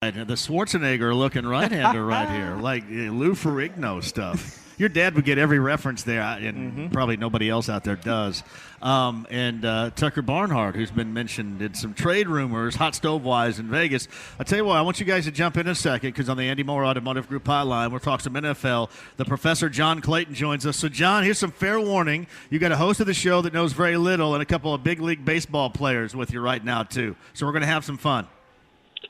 The Schwarzenegger looking right-hander right here, like Lou Ferrigno stuff. Your dad would get every reference there, and probably nobody else out there does. And Tucker Barnhart, who's been mentioned in some trade rumors, hot stove-wise in Vegas. I tell you what, I want you guys to jump in a second because on the Andy Moore Automotive Group hotline, we'll talk some NFL. The Professor John Clayton joins us. So, John, here's some fair warning. You got a host of the show that knows very little and a couple of big league baseball players with you right now, too. So we're going to have some fun.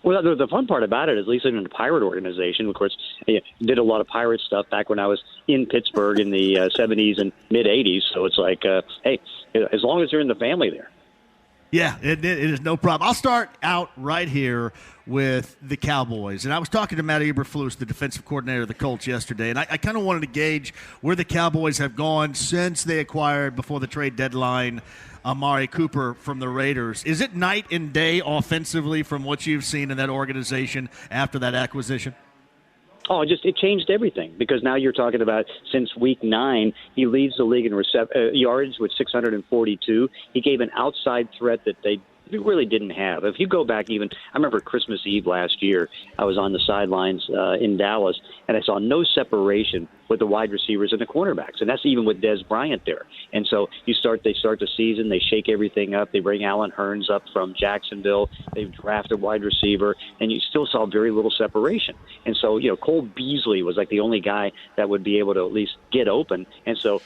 Well, the fun part about it is, at least in the Pirate organization, of course, I did a lot of Pirate stuff back when I was in Pittsburgh in the 70s and mid-'80s. So it's like, hey, as long as you're in the family there. Yeah, it is no problem. I'll start out right here with the Cowboys. And I was talking to Matt Eberflus, the defensive coordinator of the Colts, yesterday, and I kind of wanted to gauge where the Cowboys have gone since they acquired, before the trade deadline, Amari Cooper from the Raiders. Is it night and day offensively from what you've seen in that organization after that acquisition? Oh, it changed everything, because now you're talking about since week 9, he leads the league in yards with 642. He gave an outside threat that they really didn't have. If you go back even, I remember Christmas Eve last year, I was on the sidelines in Dallas, and I saw no separation with the wide receivers and the cornerbacks, and that's even with Dez Bryant there. And so they start the season, they shake everything up, they bring Alan Hearns up from Jacksonville, they've drafted wide receiver, and you still saw very little separation. And so, Cole Beasley was like the only guy that would be able to at least get open. And so,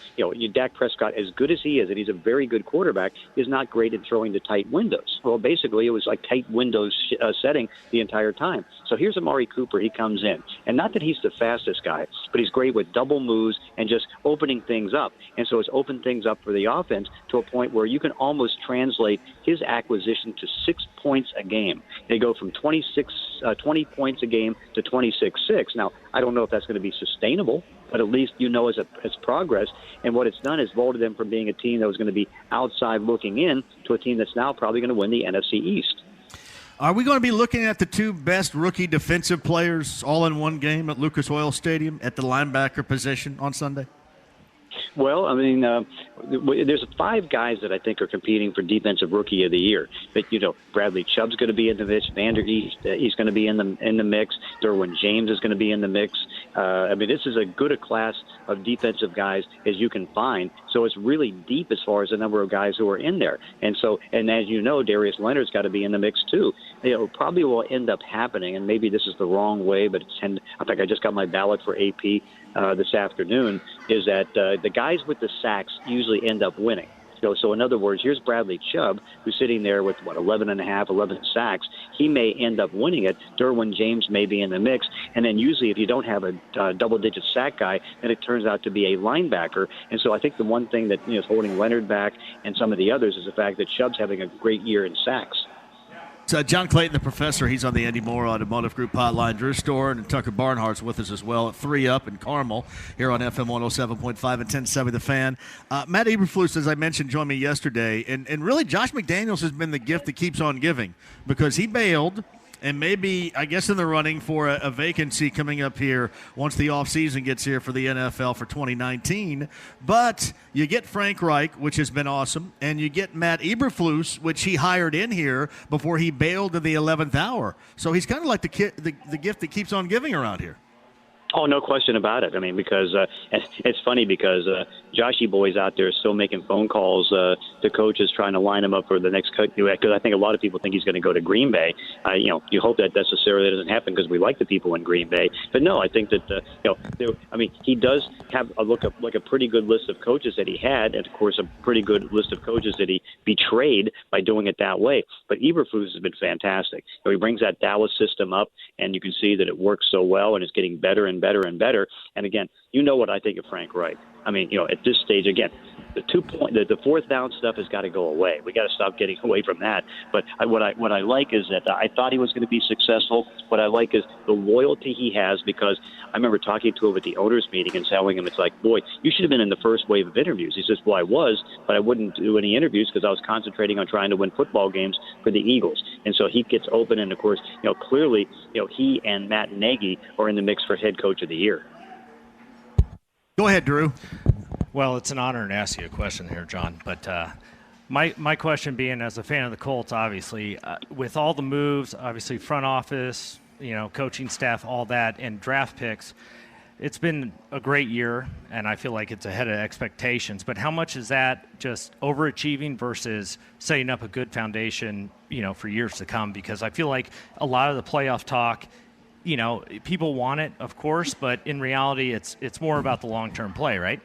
Dak Prescott, as good as he is, and he's a very good quarterback, is not great at throwing to tight windows. Well, basically, it was like tight windows setting the entire time. So here's Amari Cooper. He comes in, and not that he's the fastest guy, but he's great with double moves and just opening things up. And so it's opened things up for the offense to a point where you can almost translate his acquisition to 6 points a game. They go from 20 points a game to 26-6. Now, I don't know if that's going to be sustainable, but at least as progress. And what it's done is vaulted them from being a team that was going to be outside looking in to a team that's now probably going to win the NFC East. Are we going to be looking at the two best rookie defensive players all in one game at Lucas Oil Stadium at the linebacker position on Sunday? Well, I mean, there's 5 guys that I think are competing for Defensive Rookie of the Year. But Bradley Chubb's going to be in the mix. Vander East, he's going to be in the mix. Derwin James is going to be in the mix. I mean, this is as good a class of defensive guys as you can find. So it's really deep as far as the number of guys who are in there. And as you know, Darius Leonard's got to be in the mix too. Probably will end up happening, and maybe this is the wrong way, but I think I just got my ballot for AP this afternoon, is that the guys with the sacks usually end up winning. So in other words, here's Bradley Chubb, who's sitting there with, 11 sacks. He may end up winning it. Derwin James may be in the mix. And then usually if you don't have a double-digit sack guy, then it turns out to be a linebacker. And so I think the one thing that is holding Leonard back and some of the others is the fact that Chubb's having a great year in sacks. So John Clayton, the Professor, he's on the Andy Moore Automotive Group hotline. Drew Storen and Tucker Barnhart's with us as well at 3 Up in Carmel here on FM 107.5 and 1070 The Fan. Matt Eberflus, as I mentioned, joined me yesterday. And really, Josh McDaniels has been the gift that keeps on giving because he bailed and maybe, I guess, in the running for a vacancy coming up here once the offseason gets here for the NFL for 2019. But you get Frank Reich, which has been awesome, and you get Matt Eberflus, which he hired in here before he bailed in the 11th hour. So he's kind of like the gift that keeps on giving around here. Oh, no question about it. I mean, because it's funny because Joshy boy's out there still making phone calls to coaches trying to line him up for the next cut. Because I think a lot of people think he's going to go to Green Bay. You hope that necessarily doesn't happen because we like the people in Green Bay. But no, I think that he does have a pretty good list of coaches that he had, and of course a pretty good list of coaches that he betrayed by doing it that way. But Eberflus has been fantastic. He brings that Dallas system up, and you can see that it works so well, and it's getting better and better and better. And again, what I think of Frank Reich. I mean, at this stage, again, the fourth down stuff has got to go away. We got to stop getting away from that. But what I like is that I thought he was going to be successful. What I like is the loyalty he has, because I remember talking to him at the owners' meeting and telling him, it's like, boy, you should have been in the first wave of interviews. He says, well, I was, but I wouldn't do any interviews because I was concentrating on trying to win football games for the Eagles. And so he gets open, and of course, clearly, he and Matt Nagy are in the mix for head coach of the year. Go ahead, Drew. Well, it's an honor to ask you a question here, John. But my question being, as a fan of the Colts, obviously, with all the moves, obviously front office, coaching staff, all that, and draft picks. It's been a great year, and I feel like it's ahead of expectations. But how much is that just overachieving versus setting up a good foundation, for years to come? Because I feel like a lot of the playoff talk, people want it, of course, but in reality, it's more about the long-term play, right?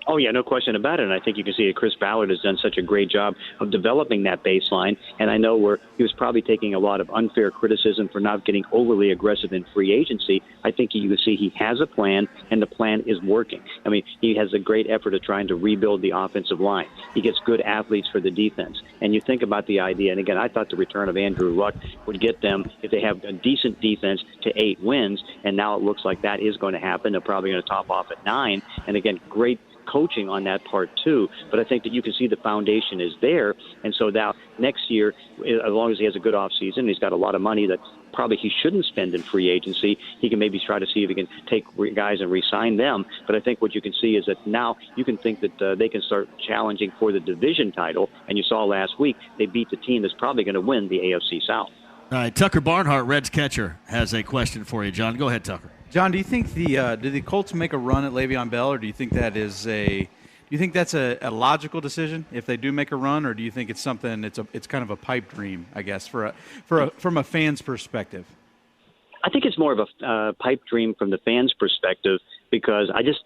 Oh, yeah, no question about it. And I think you can see that Chris Ballard has done such a great job of developing that baseline. And I know where he was probably taking a lot of unfair criticism for not getting overly aggressive in free agency. I think you can see he has a plan, and the plan is working. I mean, he has a great effort of trying to rebuild the offensive line. He gets good athletes for the defense. And you think about the idea, and again, I thought the return of Andrew Luck would get them, if they have a decent defense, to 8 wins. And now it looks like that is going to happen. They're probably going to top off at 9. And again, great coaching on that part too, but I think that you can see the foundation is there, and so now next year, as long as he has a good offseason, he's got a lot of money that probably he shouldn't spend in free agency. He can maybe try to see if he can take guys and re-sign them, but I think what you can see is that now you can think that they can start challenging for the division title, and you saw last week they beat the team that's probably going to win the AFC South. All right, Tucker Barnhart, Reds catcher, has a question for you, John. Go ahead, Tucker. John, do you think do the Colts make a run at Le'Veon Bell, or do you think that's a logical decision if they do make a run, or do you think it's something it's kind of a pipe dream, I guess, from a fan's perspective? I think it's more of a pipe dream from the fans' perspective, because I just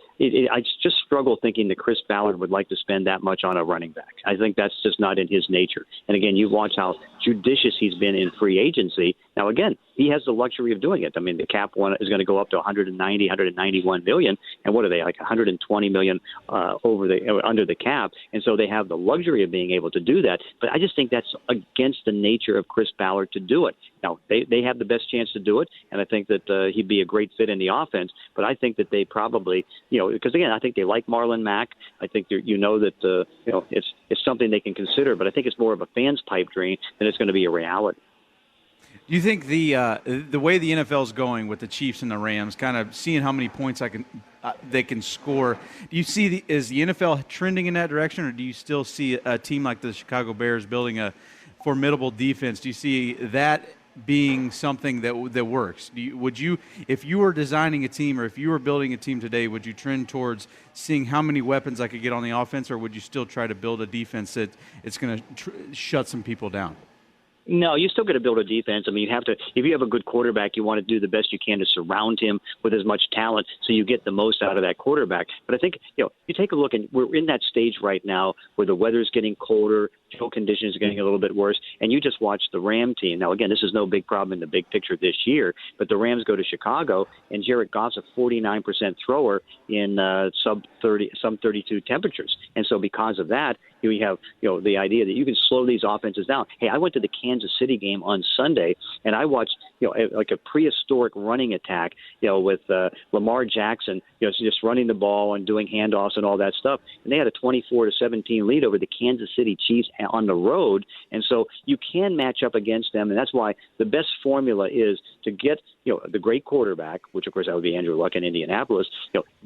struggle thinking that Chris Ballard would like to spend that much on a running back. I think that's just not in his nature. And again, you watch how judicious he's been in free agency. Now, again, he has the luxury of doing it. I mean, the cap one is going to go up to 191 million, and what are they, like 120 million under the cap? And so they have the luxury of being able to do that. But I just think that's against the nature of Chris Ballard to do it. Now, they have the best chance to do it, and I think that he'd be a great fit in the offense. But I think that they probably, because again, I think they like Marlon Mack. I think that it's something they can consider. But I think it's more of a fan's pipe dream than it's going to be a reality. Do you think the way the NFL is going with the Chiefs and the Rams, kind of seeing how many points they can score, do you see is the NFL trending in that direction, or do you still see a team like the Chicago Bears building a formidable defense? Do you see that being something that works? Would you, if you were designing a team or if you were building a team today, would you trend towards seeing how many weapons I could get on the offense, or would you still try to build a defense that it's going to shut some people down? No, you still got to build a defense. I mean, you have to. If you have a good quarterback, you want to do the best you can to surround him with as much talent so you get the most out of that quarterback. But I think you take a look, and we're in that stage right now where the weather's getting colder, field conditions are getting a little bit worse, and you just watch the Ram team. Now, again, this is no big problem in the big picture this year, but the Rams go to Chicago, and Jared Goff's a 49% thrower in sub 32 temperatures, and so because of that, you have the idea that you can slow these offenses down. Hey, I went to the Kansas City game on Sunday, and I watched like a prehistoric running attack, with Lamar Jackson, just running the ball and doing handoffs and all that stuff. And they had a 24-17 lead over the Kansas City Chiefs on the road, and so you can match up against them, and that's why the best formula is to get the great quarterback, which of course that would be Andrew Luck in Indianapolis.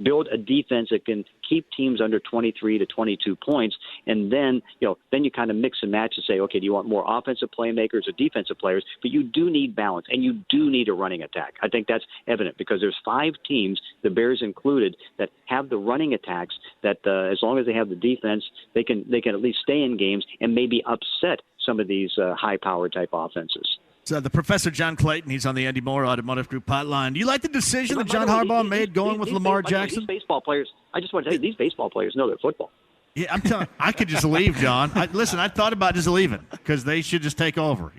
Build a defense that can keep teams under 23 to 22 points, and then you kind of mix and match and say, okay, do you want more offensive playmakers or defensive players? But you do need balance, and you do need a running attack. I think that's evident because there's 5 teams, the Bears included, that have the running attacks that as long as they have the defense, they can at least stay in games and maybe upset some of these high-power type offenses. So the Professor John Clayton, he's on the Andy Moore Automotive Group hotline. Do you like the decision that John Harbaugh made going with Lamar Jackson? These baseball players, I just want to tell you, these baseball players know their football. Yeah, I'm telling you, I could just leave, John. I thought about just leaving because they should just take over,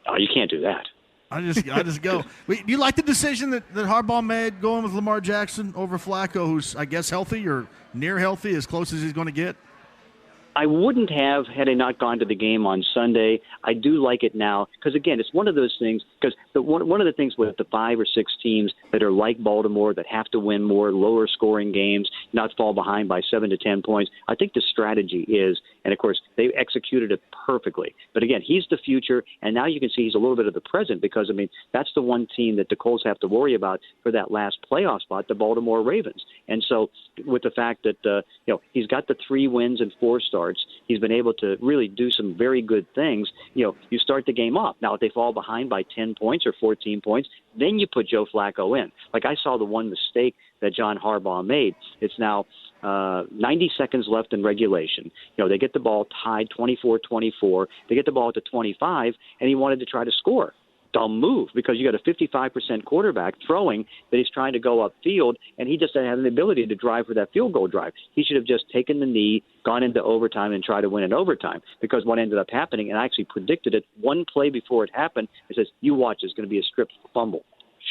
Oh, you can't do that. I just go. Do you like the decision that Harbaugh made going with Lamar Jackson over Flacco, who's, I guess, healthy or near healthy, as close as he's going to get? I wouldn't have had I not gone to the game on Sunday. I do like it now because, again, it's one of those things because one of the things with the 5 or 6 teams that are like Baltimore that have to win more lower scoring games, not fall behind by 7 to 10 points, I think the strategy is, and, of course, they executed it perfectly. But, again, he's the future, and now you can see he's a little bit of the present because, I mean, that's the one team that the Colts have to worry about for that last playoff spot, the Baltimore Ravens. And so with the fact that, he's got the 3 wins and 4 starts, he's been able to really do some very good things. You start the game off. Now, if they fall behind by 10 10 points or 14 points, then you put Joe Flacco in. Like I saw the one mistake that John Harbaugh made. It's now 90 seconds left in regulation. They get the ball tied 24-24. They get the ball at the 25, and he wanted to try to score. Dumb move, because you got a 55% quarterback throwing that he's trying to go upfield, and he just doesn't have the ability to drive for that field goal drive. He should have just taken the knee, gone into overtime, and tried to win in overtime, because what ended up happening, and I actually predicted it one play before it happened, it says, you watch, there's going to be a stripped fumble.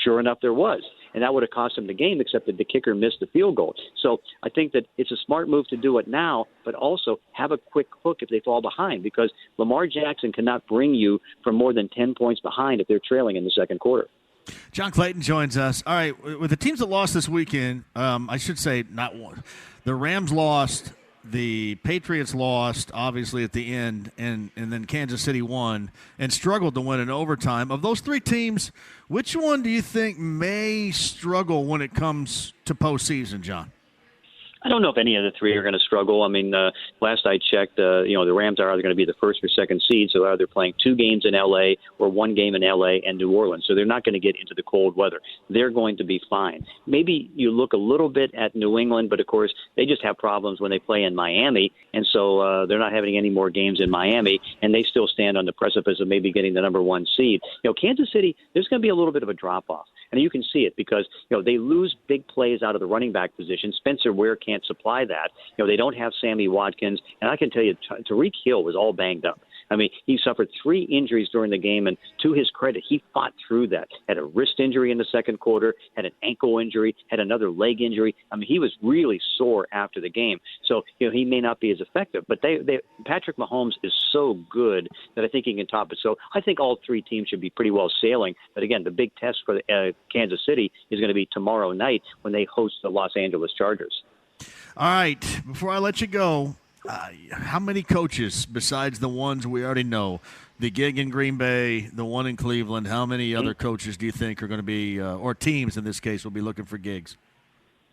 Sure enough, there was. And that would have cost him the game, except that the kicker missed the field goal. So I think that it's a smart move to do it now, but also have a quick hook if they fall behind, because Lamar Jackson cannot bring you from more than 10 points behind if they're trailing in the second quarter. John Clayton joins us. All right, with the teams that lost this weekend, I should say not one. The Rams lost. The Patriots lost, obviously, at the end, and then Kansas City won and struggled to win in overtime. Of those three teams, which one do you think may struggle when it comes to postseason, John? I don't know if any of the three are going to struggle. I mean, last I checked, the Rams are either going to be the first or second seed, so either playing 2 games in L.A. or 1 game in L.A. and New Orleans. So they're not going to get into the cold weather. They're going to be fine. Maybe you look a little bit at New England, but, of course, they just have problems when they play in Miami, and so they're not having any more games in Miami, and they still stand on the precipice of maybe getting the number 1 seed. Kansas City, there's going to be a little bit of a drop-off. And you can see it because, they lose big plays out of the running back position. Spencer Ware can't supply that. They don't have Sammy Watkins. And I can tell you, Tyreek Hill was all banged up. I mean, he suffered 3 injuries during the game, and to his credit, he fought through that. Had a wrist injury in the second quarter, had an ankle injury, had another leg injury. I mean, he was really sore after the game. So, he may not be as effective. But Patrick Mahomes is so good that I think he can top it. So I think all 3 teams should be pretty well sailing. But, again, the big test for Kansas City is going to be tomorrow night when they host the Los Angeles Chargers. All right, before I let you go, how many coaches besides the ones we already know, the gig in Green Bay, the one in Cleveland, how many other coaches do you think are going to be, or teams in this case, will be looking for gigs?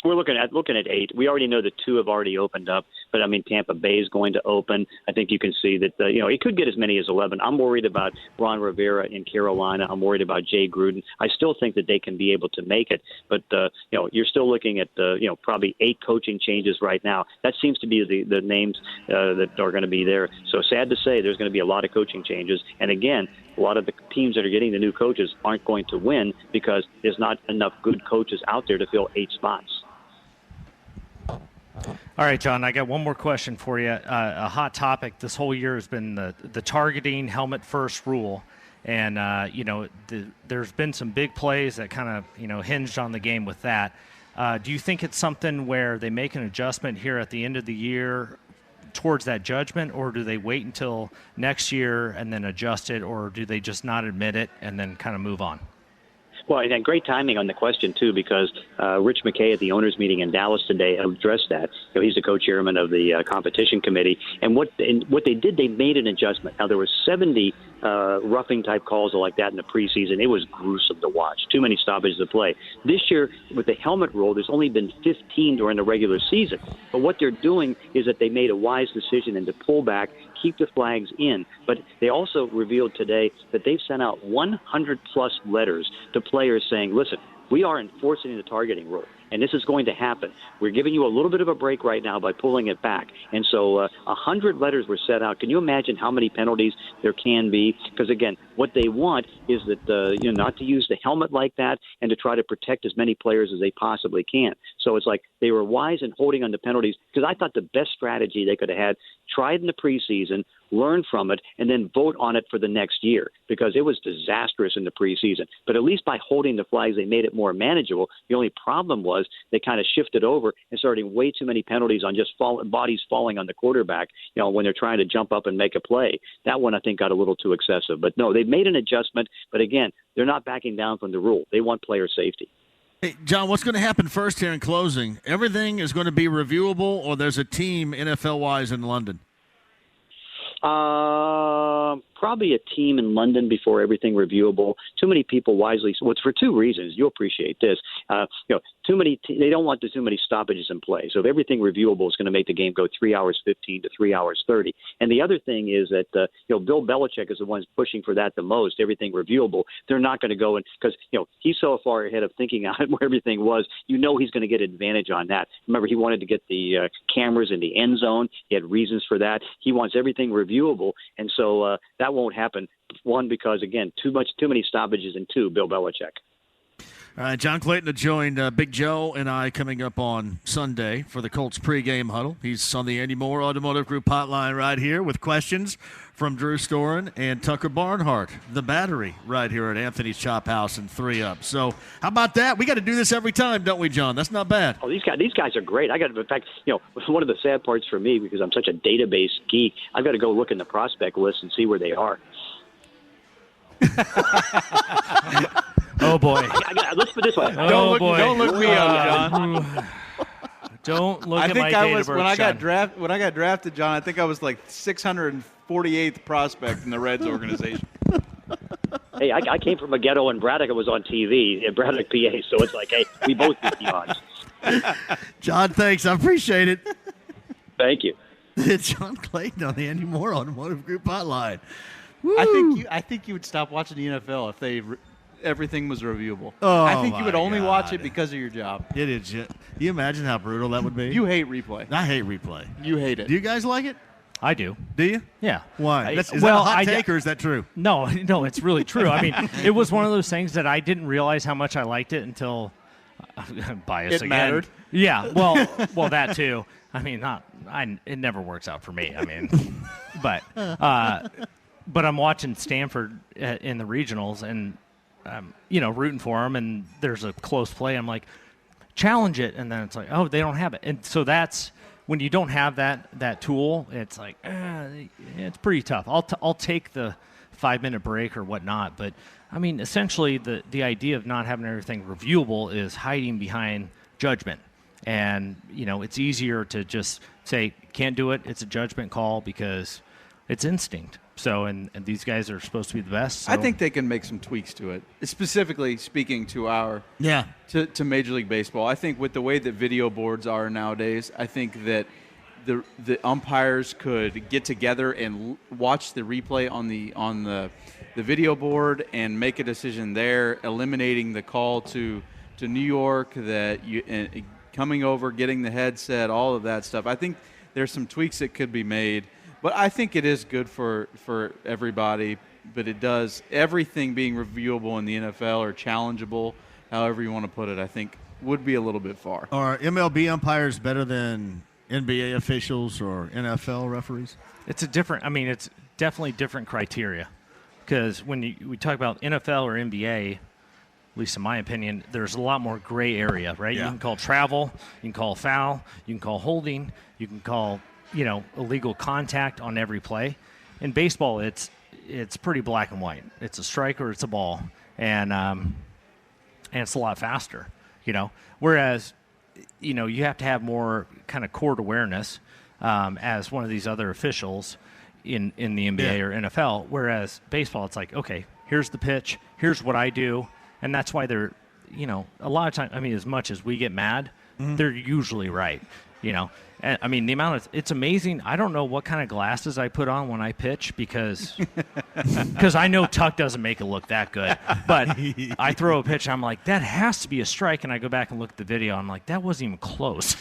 We're looking at 8. We already know that 2 have already opened up, but I mean Tampa Bay is going to open. I think you can see that it could get as many as 11. I'm worried about Ron Rivera in Carolina. I'm worried about Jay Gruden. I still think that they can be able to make it, but you're still looking at probably 8 coaching changes right now. That seems to be the names that are going to be there. So sad to say, there's going to be a lot of coaching changes, and again, a lot of the teams that are getting the new coaches aren't going to win because there's not enough good coaches out there to fill 8 spots. All right, John, I got one more question for you. A hot topic this whole year has been the targeting helmet first rule. And, there's been some big plays that kind of, hinged on the game with that. Do you think it's something where they make an adjustment here at the end of the year towards that judgment, or do they wait until next year and then adjust it, or do they just not admit it and then kind of move on? Well, and great timing on the question, too, because Rich McKay at the owners' meeting in Dallas today addressed that. He's the co-chairman of the competition committee. And what they did, they made an adjustment. Now, there were 70 roughing-type calls like that in the preseason. It was gruesome to watch. Too many stoppages of play. This year, with the helmet rule, there's only been 15 during the regular season. But what they're doing is that they made a wise decision and to pull back, keep the flags in. But they also revealed today that they've sent out 100-plus letters to players saying, listen, we are enforcing the targeting rule, and this is going to happen. We're giving you a little bit of a break right now by pulling it back. And so 100 letters were set out. Can you imagine how many penalties there can be? Because, again, what they want is that, not to use the helmet like that and to try to protect as many players as they possibly can. So it's like they were wise in holding on to penalties, because I thought the best strategy they could have had, tried in the preseason, learn from it, and then vote on it for the next year, because it was disastrous in the preseason. But at least by holding the flags, they made it more manageable. The only problem was they kind of shifted over and started way too many penalties on just bodies falling on the quarterback, when they're trying to jump up and make a play. That one, I think, got a little too excessive. But no, they've made an adjustment. But again, they're not backing down from the rule. They want player safety. Hey, John, what's going to happen first here in closing? Everything is going to be reviewable, or there's a team NFL-wise in London? Probably a team in London before everything reviewable. Too many people wisely. Well, it's for two reasons. You'll appreciate this. Too many. They don't want too many stoppages in play. So if everything reviewable is going to make the game go 3 hours 15 to 3 hours 30. And the other thing is that Bill Belichick is the one pushing for that the most. Everything reviewable. They're not going to go in because he's so far ahead of thinking on where everything was. He's going to get advantage on that. Remember, he wanted to get the cameras in the end zone. He had reasons for that. He wants everything reviewable, and so that won't happen. One, because again, too many stoppages, and two, Bill Belichick. All right, John Clayton will join Big Joe and I coming up on Sunday for the Colts pregame huddle. He's on the Andy Moore Automotive Group hotline right here with questions from Drew Storen and Tucker Barnhart, the battery, right here at Anthony's Chop House and 3 Up. So how about that? We got to do this every time, don't we, John? That's not bad. Oh, these guys are great. In fact, one of the sad parts for me, because I'm such a database geek, I've got to go look in the prospect list and see where they are. Oh, boy. Let's put it this way. Don't look me up, John. Don't look I at think my I data was birth, when I got John. when I got drafted, John. I think I was like 648th prospect in the Reds organization. Hey, I came from a ghetto, and Braddock was on TV, Braddock, PA. So it's like, hey, we both beat the odds. John, thanks. I appreciate it. Thank you. It's John Clayton on the Andy Moore Automotive Group hotline. Woo. I think you would stop watching the NFL if everything was reviewable. Oh, I think you would my only watch God. it because of your job. It is. Can you imagine how brutal that would be? You hate replay. I hate replay. You hate it. Do you guys like it? I do. Do you? Yeah. Why? Is that a well, hot I- take or is that true? No, it's really true. I mean, it was one of those things that I didn't realize how much I liked it until bias It again. mattered? Yeah. Well, that too. I mean, it never works out for me. I mean, but I'm watching Stanford in the regionals and rooting for them, and there's a close play. I'm like, challenge it, and then it's like, oh, they don't have it, and so that's when you don't have that tool. It's like it's pretty tough. I'll take the 5-minute break or whatnot, but I mean, essentially the idea of not having everything reviewable is hiding behind judgment, and it's easier to just say can't do it. It's a judgment call because it's instinct. So, and these guys are supposed to be the best. So. I think they can make some tweaks to it, specifically speaking to to Major League Baseball. I think with the way that video boards are nowadays, I think that the umpires could get together and watch the replay on the video board and make a decision there, eliminating the call to New York, that coming over, getting the headset, all of that stuff. I think there's some tweaks that could be made. But I think it is good for everybody, but it does everything being reviewable in the NFL or challengeable, however you want to put it, I think would be a little bit far. Are MLB umpires better than NBA officials or NFL referees? It's definitely different criteria, because when we talk about NFL or NBA, at least in my opinion, there's a lot more gray area, right? Yeah. You can call travel, you can call foul, you can call holding, you can call illegal contact on every play. In baseball, it's pretty black and white. It's a strike or it's a ball, and it's a lot faster. Whereas you have to have more kind of court awareness as one of these other officials in the NBA or NFL. Whereas baseball, it's like, okay, here's the pitch, here's what I do, and that's why they're a lot of times. I mean, as much as we get mad, they're usually right. And, I mean, the amount of it's amazing. I don't know what kind of glasses I put on when I pitch because I know Tuck doesn't make it look that good. But I throw a pitch, and I'm like, that has to be a strike, and I go back and look at the video. I'm like, that wasn't even close.